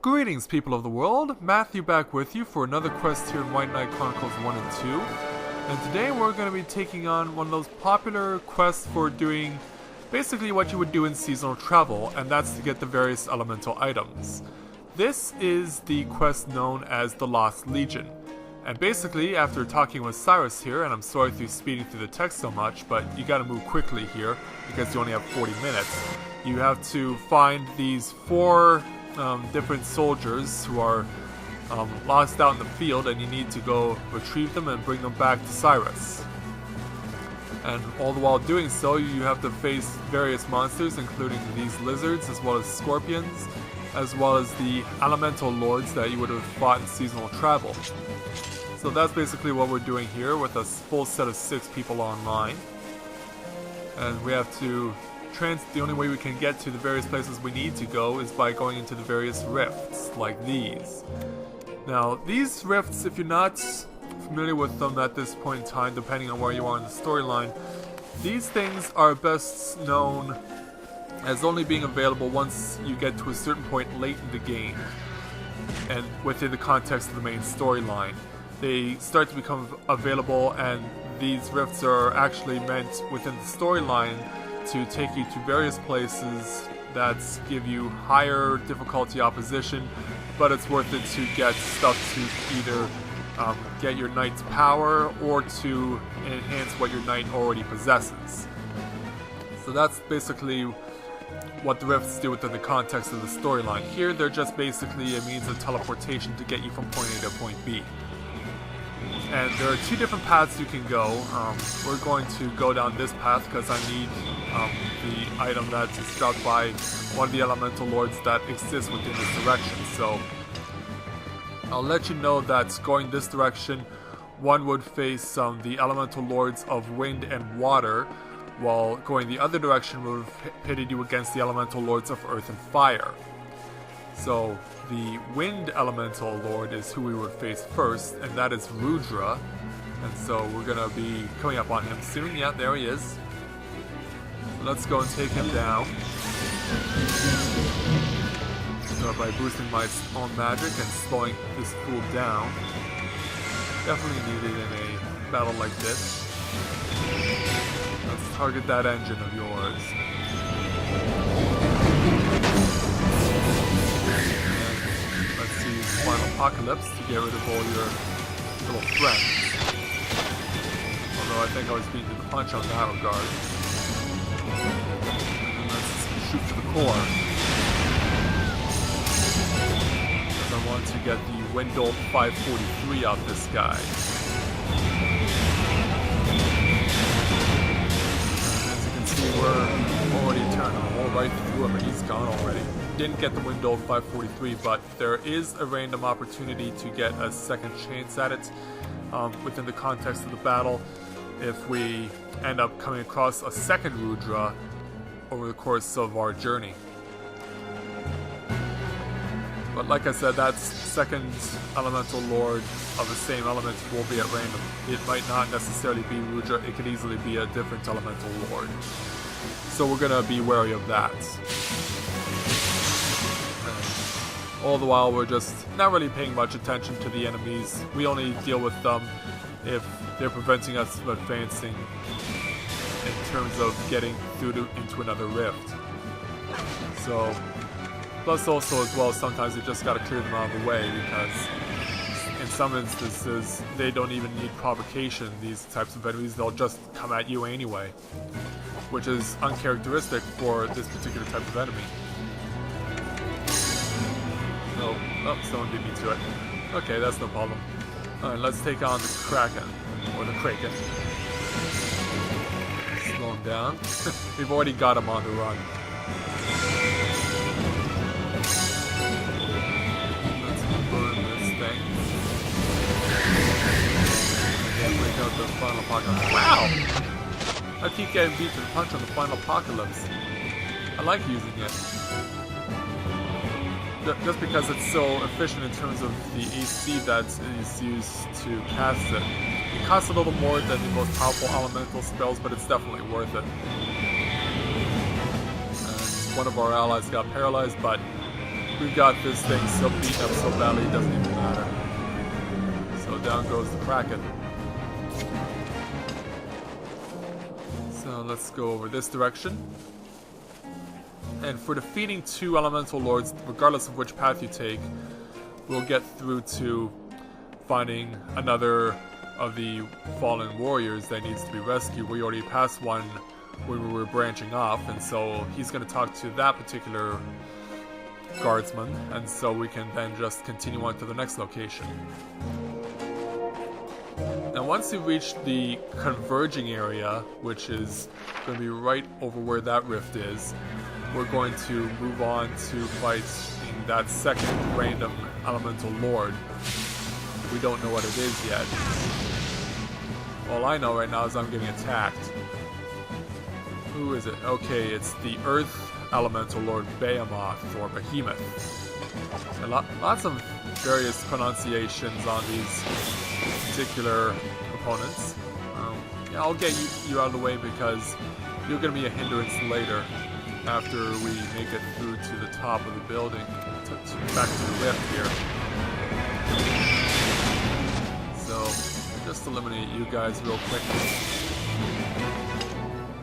Greetings, people of the world. Matthew back with you for another quest here in White Knight Chronicles 1 and 2. And today we're going to be taking on one of those popular quests for doing basically what you would do in seasonal travel, and that's to get the various elemental items. This is the quest known as the Lost Legion. And basically, after talking with Cyrus here, and I'm sorry for speeding through the text so much, but you gotta move quickly here because you only have 40 minutes. You have to find these four different soldiers who are lost out in the field, and you need to go retrieve them and bring them back to Cyrus. And all the while doing so, you have to face various monsters, including these lizards, as well as scorpions, as well as the elemental lords that you would have fought in seasonal travel. So that's basically what we're doing here with a full set of 6 people online. And we have to the only way we can get to the various places we need to go is by going into the various rifts, like these. Now, these rifts, if you're not familiar with them at this point in time, depending on where you are in the storyline, these things are best known as only being available once you get to a certain point late in the game, and within the context of the main storyline. They start to become available, and these rifts are actually meant within the storyline to take you to various places that give you higher difficulty opposition, but it's worth it to get stuff to either get your knight's power or to enhance what your knight already possesses. So that's basically what the rifts do within the context of the storyline. Here they're just basically a means of teleportation to get you from point A to point B. And there are 2 different paths you can go. We're going to go down this path because I need the item that is dropped by one of the elemental lords that exists within this direction. So I'll let you know that going this direction, one would face the elemental lords of wind and water, while going the other direction would have pitted you against the elemental lords of earth and fire. So the wind elemental lord is who we would face first, and that is Rudra. And so we're going to be coming up on him soon. Yeah, there he is. Let's go and take him down. Start by boosting my own magic and slowing this fool down. Definitely needed in a battle like this. Let's target that engine of yours. Final Apocalypse to get rid of all your little friends. Although I think I was beating the punch on that regard. And let's shoot to the core. Because I want to get the Windbolt 543 out this guy. As you can see, we're already turning a hole right through him, and he's gone already. Didn't get the Windbolt 543, but there is a random opportunity to get a second chance at it within the context of the battle if we end up coming across a second Rudra over the course of our journey. But like I said, that second elemental lord of the same element will be at random. It might not necessarily be Rudra, it could easily be a different elemental lord. So we're going to be wary of that. All the while, we're just not really paying much attention to the enemies. We only deal with them if they're preventing us from advancing in terms of getting through into another rift. So, plus also as well, sometimes you just gotta clear them out of the way, because in some instances, they don't even need provocation, these types of enemies. They'll just come at you anyway, which is uncharacteristic for this particular type of enemy. Oh, someone beat me to it. Okay, that's no problem. Alright, let's take on the Kraken. Or the Kraken. Slow him down. We've already got him on the run. Let's burn this thing. And break out the Final Apocalypse. Wow! I keep getting beat to the punch on the Final Apocalypse. I like using it. Just because it's so efficient in terms of the AC that is used to cast it. It costs a little more than the most powerful elemental spells, but it's definitely worth it. And one of our allies got paralyzed, but We've got this thing so beaten up so badly it doesn't even matter. So down goes the Kraken. So let's go over this direction. And for defeating 2 elemental lords, regardless of which path you take, we'll get through to finding another of the fallen warriors that needs to be rescued. We already passed one when we were branching off, and so he's going to talk to that particular guardsman, and so we can then just continue on to the next location. Now once you reach the converging area, which is going to be right over where that rift is, we're going to move on to fighting that second random elemental lord. We don't know what it is yet. All I know right now is I'm getting attacked. Who is it? Okay, it's the Earth Elemental Lord Behemoth, or Behemoth. And lots of various pronunciations on these particular opponents. Yeah, I'll get you out of the way because you're going to be a hindrance later after we make it through to the top of the building, back to the rift here. So, just eliminate you guys real quickly.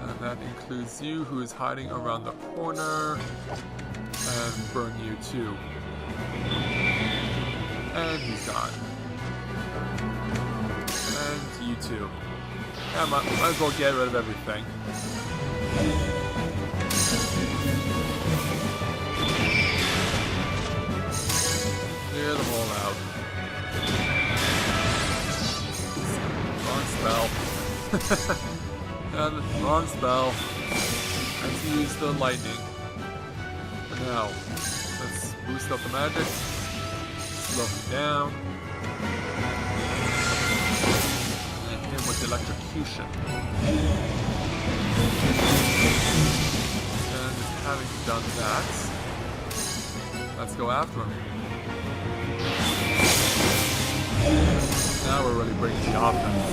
And that includes you, who is hiding around the corner, and burn you too. And he's gone. And you too. Yeah, might as well get rid of everything. Clear them all out. Wrong spell. And wrong spell. And to use the lightning. For now, let's boost up the magic. Slow him down. And hit him with electrocution. And having done that, let's go after him. Now we're really breaking the offense.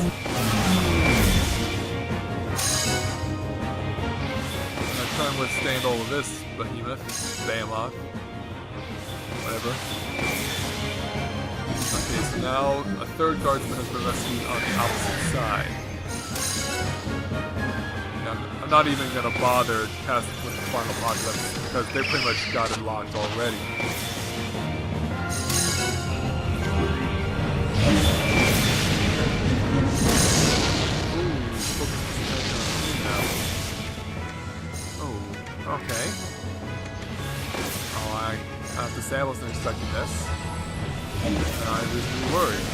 I'm gonna try and withstand all of this, Behemoth, whatever. Okay, so now a third guardsman has been rescued on the opposite side. And I'm not even gonna bother casting with the final apocalypse because they pretty much got it locked already. Okay. Oh, I have to say I wasn't expecting this. And I was really worried.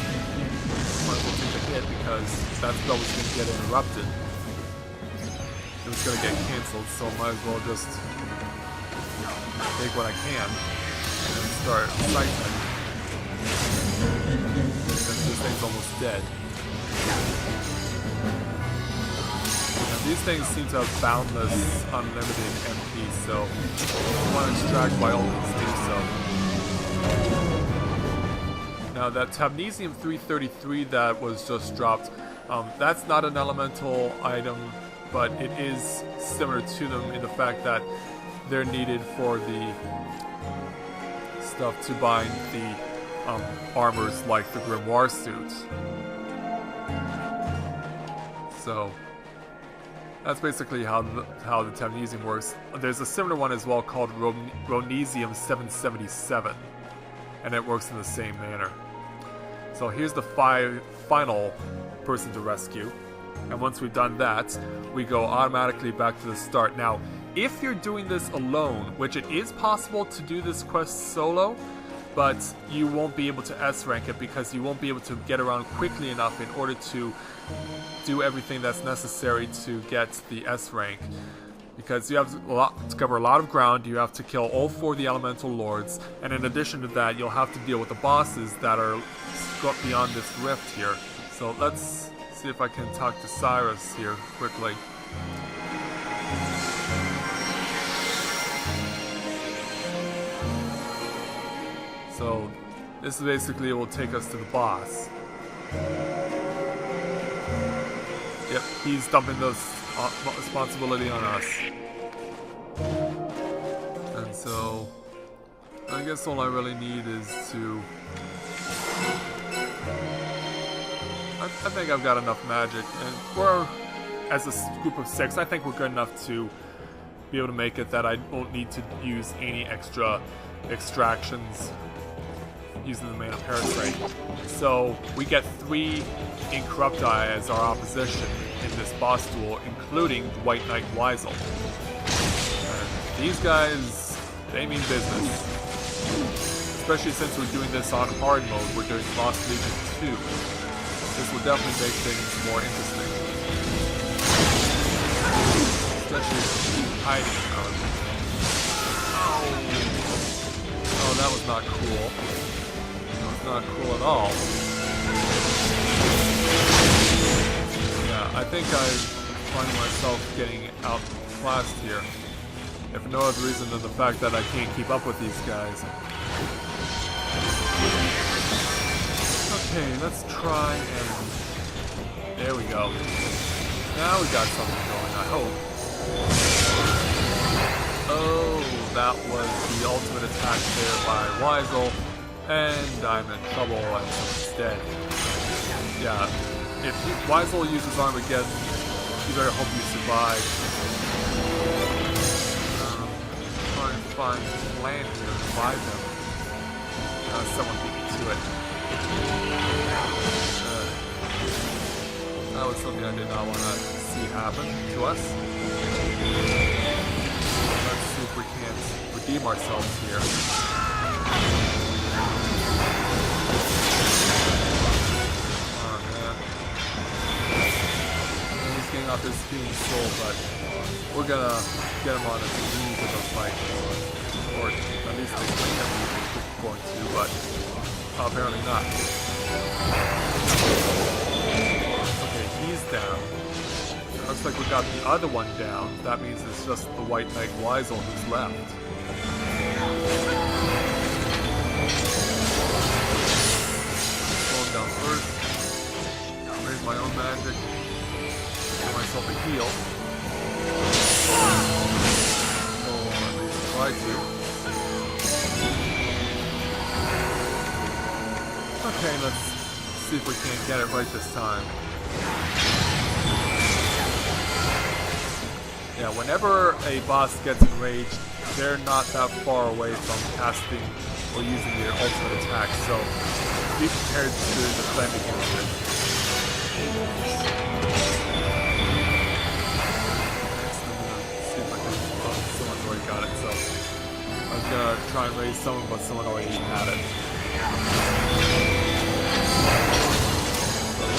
Might as well take a hit because that spell was going to get interrupted. It was going to get cancelled, so I might as well just take what I can and start cycling. Since this thing's almost dead. These things seem to have boundless, unlimited MP, so if you want to extract, by all means do so. Now that Tabnesium 333 that was just dropped, that's not an elemental item, but it is similar to them in the fact that they're needed for the stuff to bind the armors like the Grimoire suit. So that's basically how the Tabnesium works. There's a similar one as well called Ronesium 777, and it works in the same manner. So here's the final person to rescue, and once we've done that, we go automatically back to the start. Now, if you're doing this alone, which it is possible to do this quest solo, but you won't be able to S-rank it because you won't be able to get around quickly enough in order to do everything that's necessary to get the S rank. Because you have to cover a lot of ground, you have to kill all 4 of the elemental lords, and in addition to that, you'll have to deal with the bosses that are beyond this rift here. So let's see if I can talk to Cyrus here quickly. So this basically will take us to the boss. Yep, he's dumping this responsibility on us. And so I guess all I really need is to... I think I've got enough magic, and we're, as a group of 6, I think we're good enough to be able to make it that I won't need to use any extra extractions using the Mana Parasite. So we get 3 Incorrupti as our opposition in this boss duel, including White Knight Weisel. And these guys, they mean business. Especially since we're doing this on hard mode, we're doing Lost Legion 2. This will definitely make things more interesting. Especially if you keep hiding out. Oh, that was not cool. That was not cool at all. Yeah, I think I'm finding myself getting outclassed here. If for no other reason than the fact that I can't keep up with these guys. Okay, let's try and... There we go. Now we got something going, I hope. Oh, that was the ultimate attack there by Weisel, and I'm in trouble and someone's dead. Yeah, if Weisel uses Armageddon, you better hope you survive. Trying to find land here to revive them. Someone beat me to it. That was something I did not want to see happen to us. Let's see if we can't redeem ourselves here. Oh man. He's getting off his Fiend Soul, but we're gonna get him on his knees in the fight. Or at least they think that we're going to, but apparently not. Okay, he's down. Looks like we got the other one down. That means it's just the White Knight Weisel who's left. Slow him down first. Raise my own magic. Give myself a heal. Or at least try to. Okay, let's see if we can't get it right this time. Yeah, whenever a boss gets enraged, they're not that far away from casting or using their ultimate attack, so be prepared to defend against it. Next, I'm gonna see if I can... Oh, someone's already got it, so I was gonna try and raise someone, but someone already had it.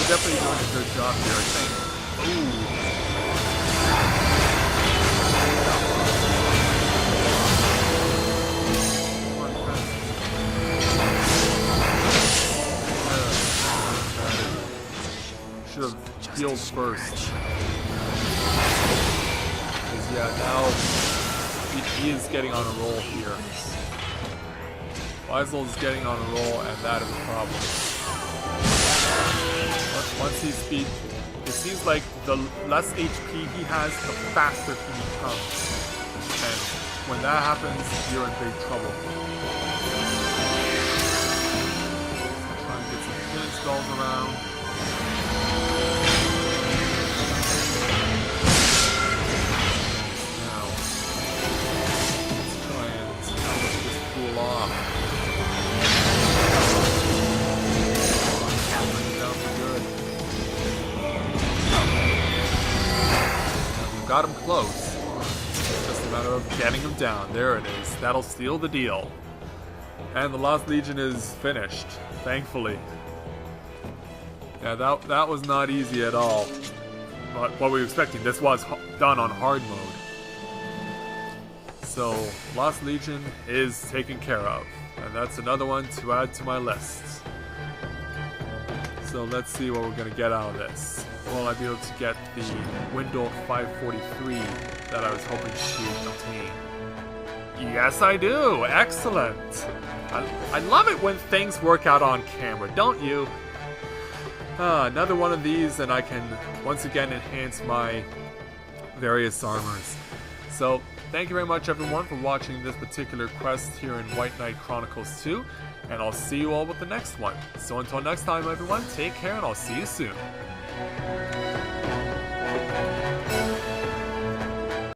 We're definitely doing a good job here, I think. Ooh. Should have healed first. Because yeah, now he is getting on a roll here. Weisel is getting on a roll, and that is a problem. Once he's beat, it seems like the less HP he has, the faster he becomes. And when that happens, you're in big trouble. So trying to get some killing spells around. Now, let's try and let this cool off. Got him close. It's just a matter of getting him down. There it is. That'll seal the deal. And the Lost Legion is finished, thankfully. Yeah, that was not easy at all. But what we were expecting, this was done on hard mode. So, Lost Legion is taken care of. And that's another one to add to my list. So let's see what we're going to get out of this. Will I be able to get the Windle 543 that I was hoping to obtain? Yes, I do! Excellent! I love it when things work out on camera, don't you? Another one of these, and I can once again enhance my various armors. So, thank you very much everyone for watching this particular quest here in White Knight Chronicles 2, and I'll see you all with the next one. So until next time everyone, take care and I'll see you soon.